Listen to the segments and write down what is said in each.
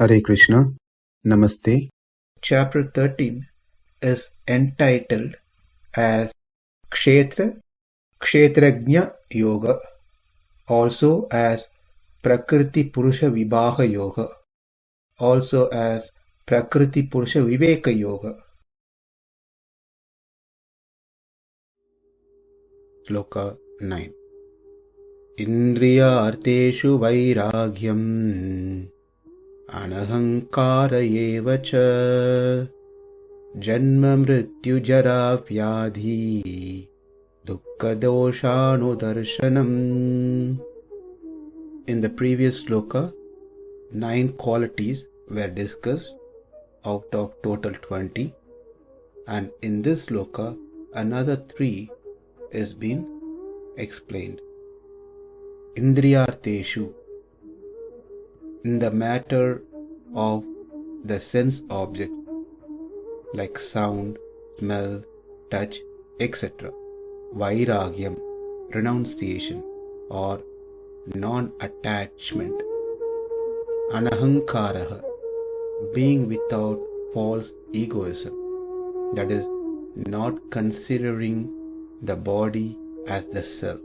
Hare Krishna, Namaste. Chapter 13 is entitled as Kshetrajna Yoga, also as Prakriti Purusha Vibhaga Yoga, also as Prakriti Purusha Viveka Yoga. Sloka 9. Indriyārtheṣu vairāgyam anahaṅkāra eva ca janma-mṛtyu-jarā-vyādhi duḥkha-doṣānudarśanam. In the previous sloka, 9 qualities were discussed out of total 20, and in this sloka another 3 is being explained. Indriyārtheṣu, in the matter of the sense objects like sound, smell, touch, etc. Vairāgyam, renunciation or non-attachment. Anahaṅkāra, being without false egoism, that is, not considering the body as the self.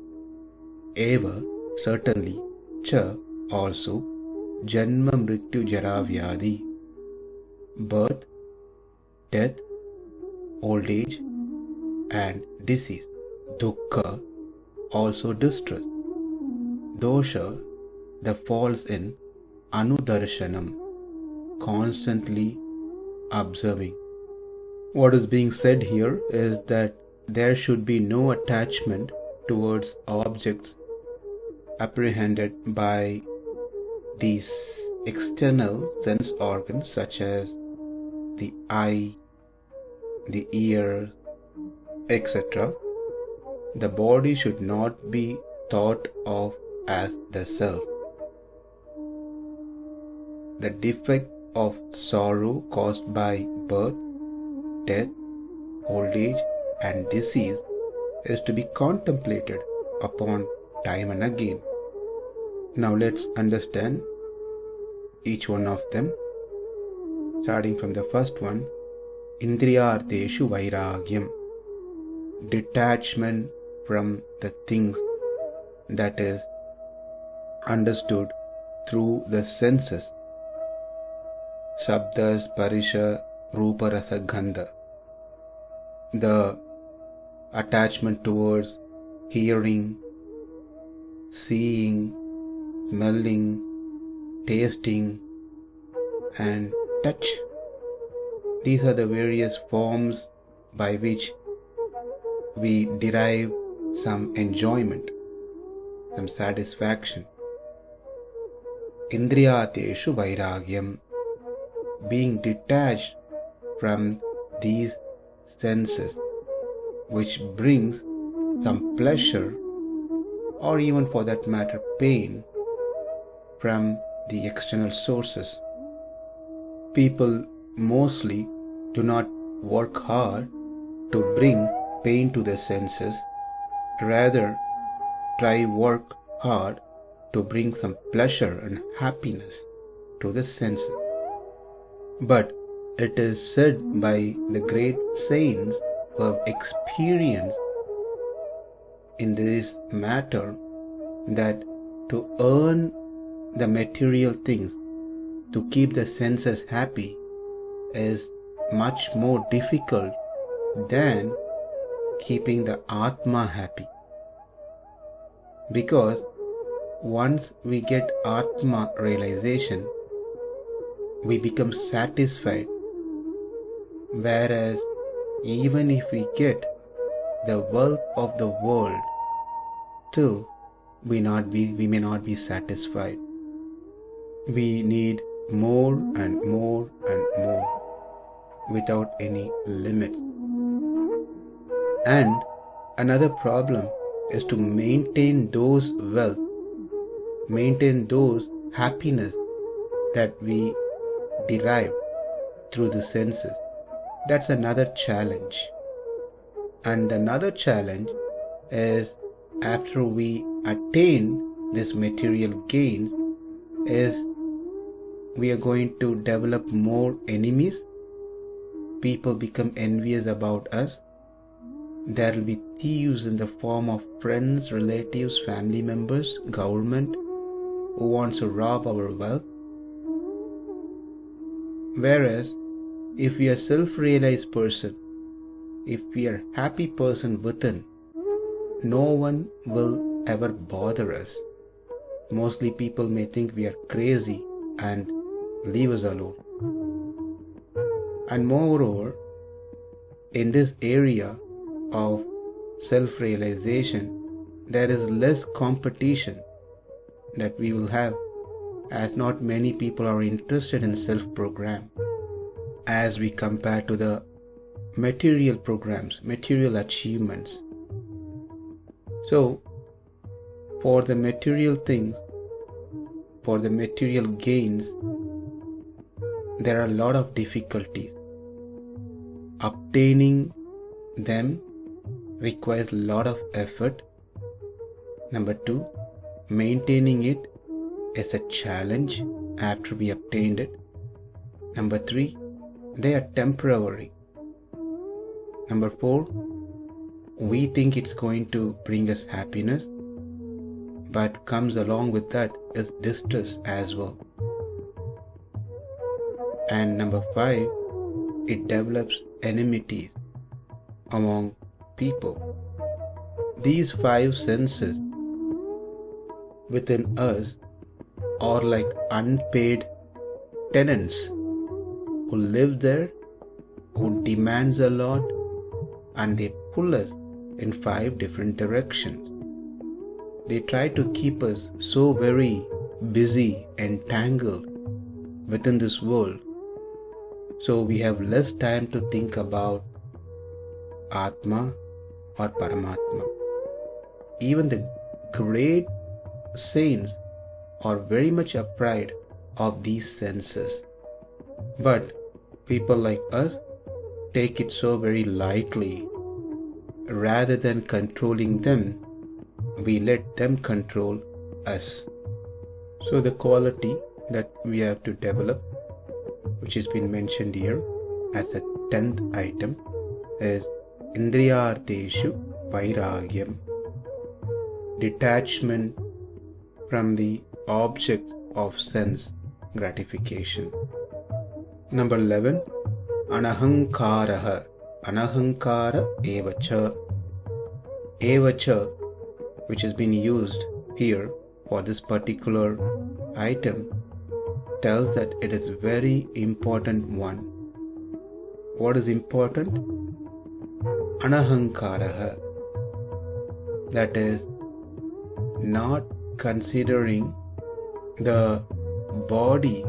Eva, certainly, cha, also, janma-mṛtyu-jarā-vyādhi, birth, death, old age, and disease. Duḥkha, also distress. Dosha, the falls in anudarśanam, constantly observing. What is being said here is that there should be no attachment towards objects apprehended by these external sense organs such as the eye, the ear, etc. The body should not be thought of as the self. The defect of sorrow caused by birth, death, old age, and disease is to be contemplated upon time and again. Now let's understand each one of them, starting from the first one. Indriyārtheṣu vairāgyam, detachment from the things that is understood through the senses. Shabda, sparisha, rupa, rasa, gandha. The attachment towards hearing, seeing, smelling, tasting, and touch. These are the various forms by which we derive some enjoyment, some satisfaction. Indriyārtheṣu vairāgyam, being detached from these senses, which brings some pleasure or even for that matter pain from the external sources. People mostly do not work hard to bring pain to the senses, rather try work hard to bring some pleasure and happiness to the senses. But it is said by the great saints who have experience in this matter that to earn the material things, to keep the senses happy, is much more difficult than keeping the Atma happy. Because once we get Atma realization, we become satisfied, whereas even if we get the wealth of the world, still we may not be satisfied. We need more and more and more without any limits. And another problem is to maintain those wealth, maintain those happiness that we derive through the senses. That's another challenge. And another challenge is after we attain this material gains is we are going to develop more enemies. People become envious about us. There will be thieves in the form of friends, relatives, family members, government who wants to rob our wealth. Whereas, if we are self-realized person, if we are happy person within, no one will ever bother us. Mostly people may think we are crazy and leave us alone. And moreover, in this area of self-realization, there is less competition that we will have, as not many people are interested in self-program as we compare to the material programs, material achievements. So, for the material things, for the material gains, there are a lot of difficulties. Obtaining them requires a lot of effort. Number 2, maintaining it is a challenge after we obtained it. Number 3, they are temporary. Number 4, we think it's going to bring us happiness, but comes along with that is distress as well. And number 5, it develops enmities among people. These 5 senses within us are like unpaid tenants who live there, who demands a lot, and they pull us in 5 different directions. They try to keep us so very busy, entangled within this world, so we have less time to think about Atma or Paramatma. Even the great saints are very much afraid of these senses. But people like us take it so very lightly. Rather than controlling them, we let them control us. So the quality that we have to develop, which has been mentioned here as a 10th item, is indriyārtheṣu vairāgyam, detachment from the object of sense gratification. Number 11, anahaṅkāra, anahaṅkāra evacha. Evacha, which has been used here for this particular item, tells that it is very important one. What is important? Anahaṅkāra, that is, not considering the body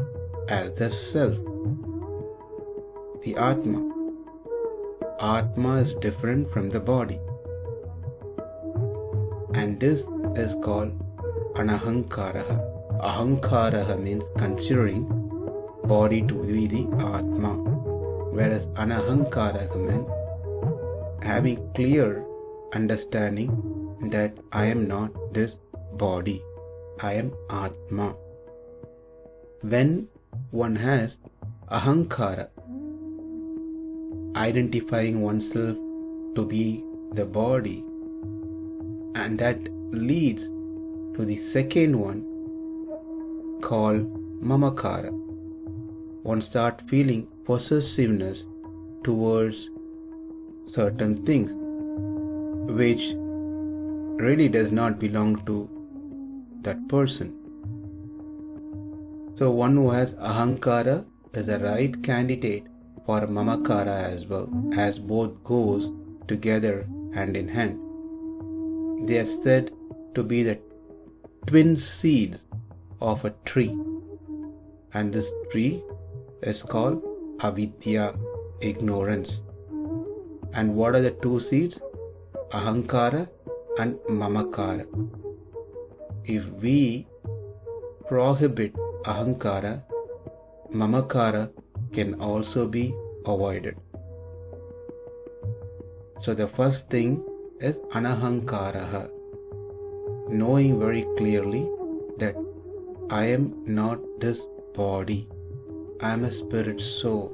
as the self, the Atma. Atma is different from the body, and this is called anahaṅkāra. Ahaṅkāra means considering body to be the Atma, whereas anahaṅkāra means having clear understanding that I am not this body, I am Atma. When one has ahaṅkāra, identifying oneself to be the body, and that leads to the second one called mamakāra. One starts feeling possessiveness towards certain things which really does not belong to that person. So one who has ahaṅkāra is a right candidate for mamakāra as well, as both goes together hand in hand. They are said to be the twin seeds of a tree, and this tree is called avidya, ignorance. And what are the 2 seeds? Ahaṅkāra and mamakāra. If we prohibit ahaṅkāra, mamakāra can also be avoided. So the first thing is anahaṅkāra, knowing very clearly that I am not this body, I am a spirit soul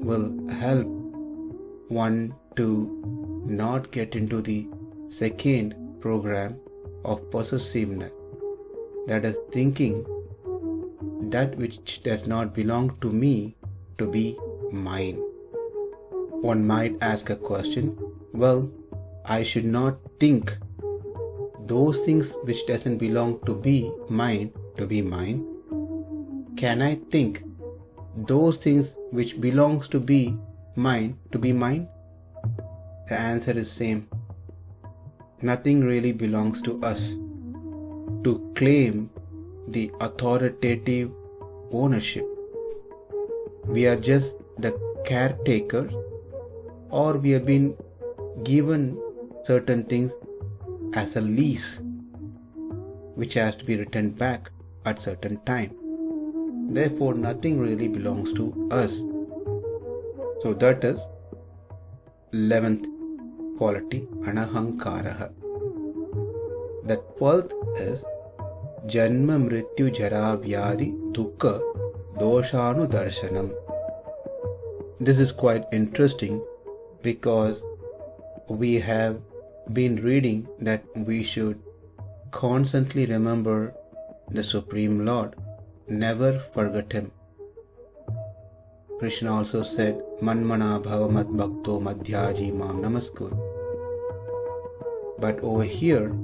will help one to not get into the second program of possessiveness, that is, thinking that which does not belong to me to be mine. One might ask a question, well, I should not think those things which doesn't belong to be mine to be mine. Can I think those things which belongs to be mine to be mine? The answer is same. Nothing really belongs to us to claim the authoritative ownership. We are just the caretakers, or we have been given certain things as a lease which has to be returned back at certain time. Therefore, nothing really belongs to us. So that is 11th quality, anahaṅkāra. The 12th is janma-mṛtyu-jarā-vyādhi duḥkha-doṣānudarśanam. This is quite interesting because we have been reading that we should constantly remember the Supreme Lord, never forget Him. Krishna also said, Manmana bhava mad bhakto madhyaji mam namaskur. But over here,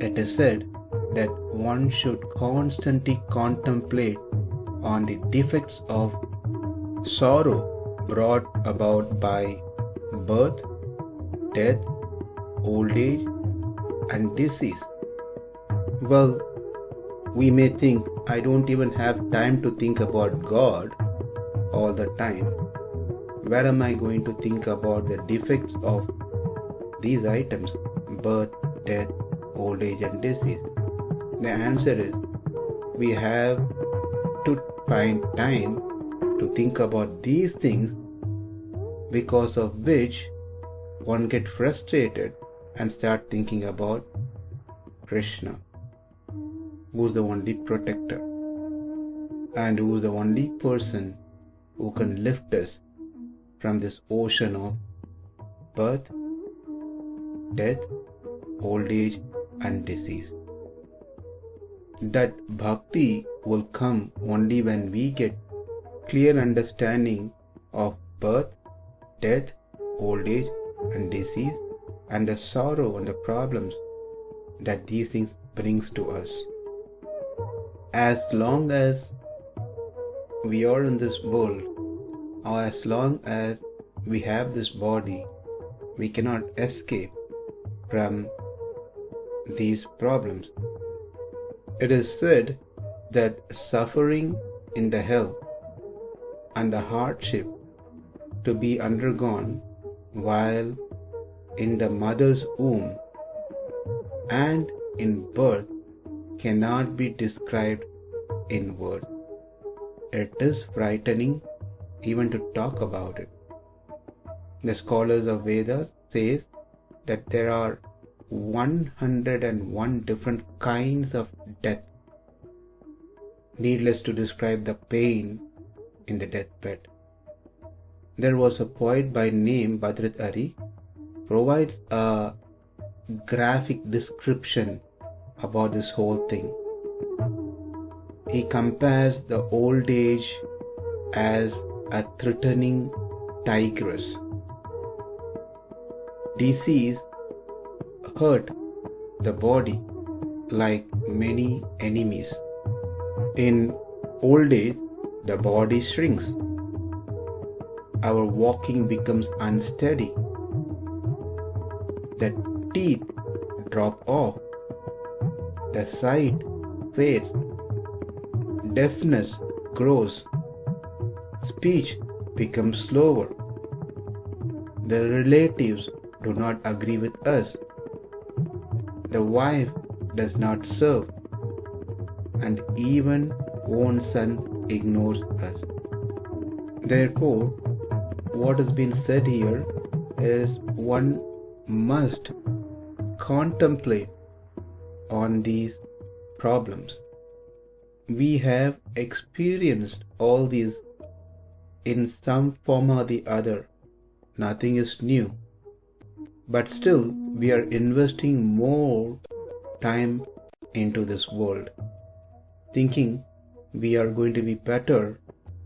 it is said that one should constantly contemplate on the defects of sorrow brought about by birth, death, old age, and disease. Well, we may think, I don't even have time to think about God all the time. Where am I going to think about the defects of these items, birth, death, old age, and disease? The answer is, we have to find time to think about these things, because of which one gets frustrated and start thinking about Krishna, who is the only protector and who is the only person who can lift us from this ocean of birth, death, old age, and disease. That bhakti will come only when we get clear understanding of birth, death, old age, and disease, and the sorrow and the problems that these things brings to us. As long as we are in this world, or as long as we have this body, we cannot escape from these problems. It is said that suffering in the hell and the hardship to be undergone while in the mother's womb and in birth cannot be described in words. It is frightening even to talk about it. The scholars of Vedas say that there are 101 different kinds of death. Needless to describe the pain in the deathbed. There was a poet by name Bhadrat provides a graphic description about this whole thing. He compares the old age as a threatening tigress. Disease hurt the body like many enemies. In old age, the body shrinks. Our walking becomes unsteady. The teeth drop off. The sight fades. Deafness grows. Speech becomes slower. The relatives do not agree with us. The wife does not serve, and even own son ignores us. Therefore, what has been said here is one must contemplate on these problems. we have experienced all these in some form or the other. Nothing is new. But still, we are investing more time into this world, thinking we are going to be better,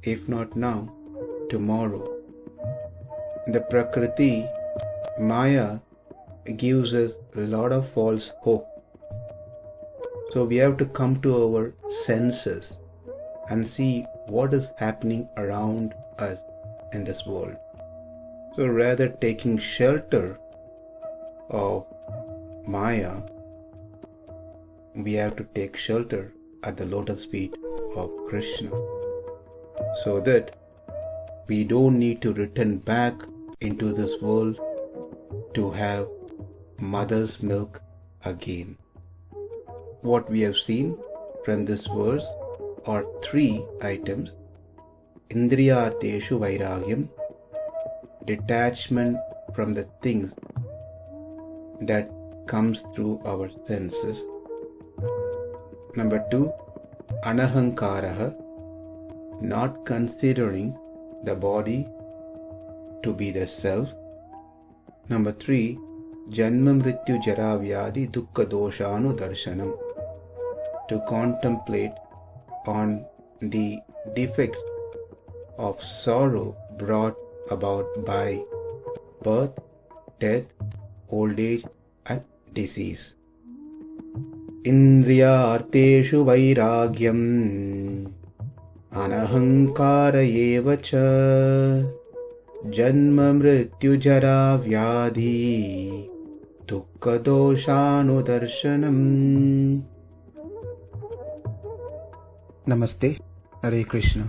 if not now, tomorrow. The Prakriti, Maya, gives us a lot of false hope. So we have to come to our senses and see what is happening around us in this world. So rather taking shelter of Maya, we have to take shelter at the lotus feet of Krishna, so that we don't need to return back into this world to have mother's milk again. What we have seen from this verse are 3 items: indriyārtheṣu vairāgyam, detachment from the things that comes through our senses. Number 2, anahaṅkāra, not considering the body to be the self. Number 3, janma-mṛtyu-jarā-vyādhi duḥkha-doṣānudarśanam, to contemplate on the defects of sorrow brought about by birth, death, old age and disease. Indriyārtheṣu vairāgyam, anahaṅkāra evacha, janma-mṛtyu-jarā-vyādhi, duḥkha-doṣānudarśanam. Namaste. Hare Krishna.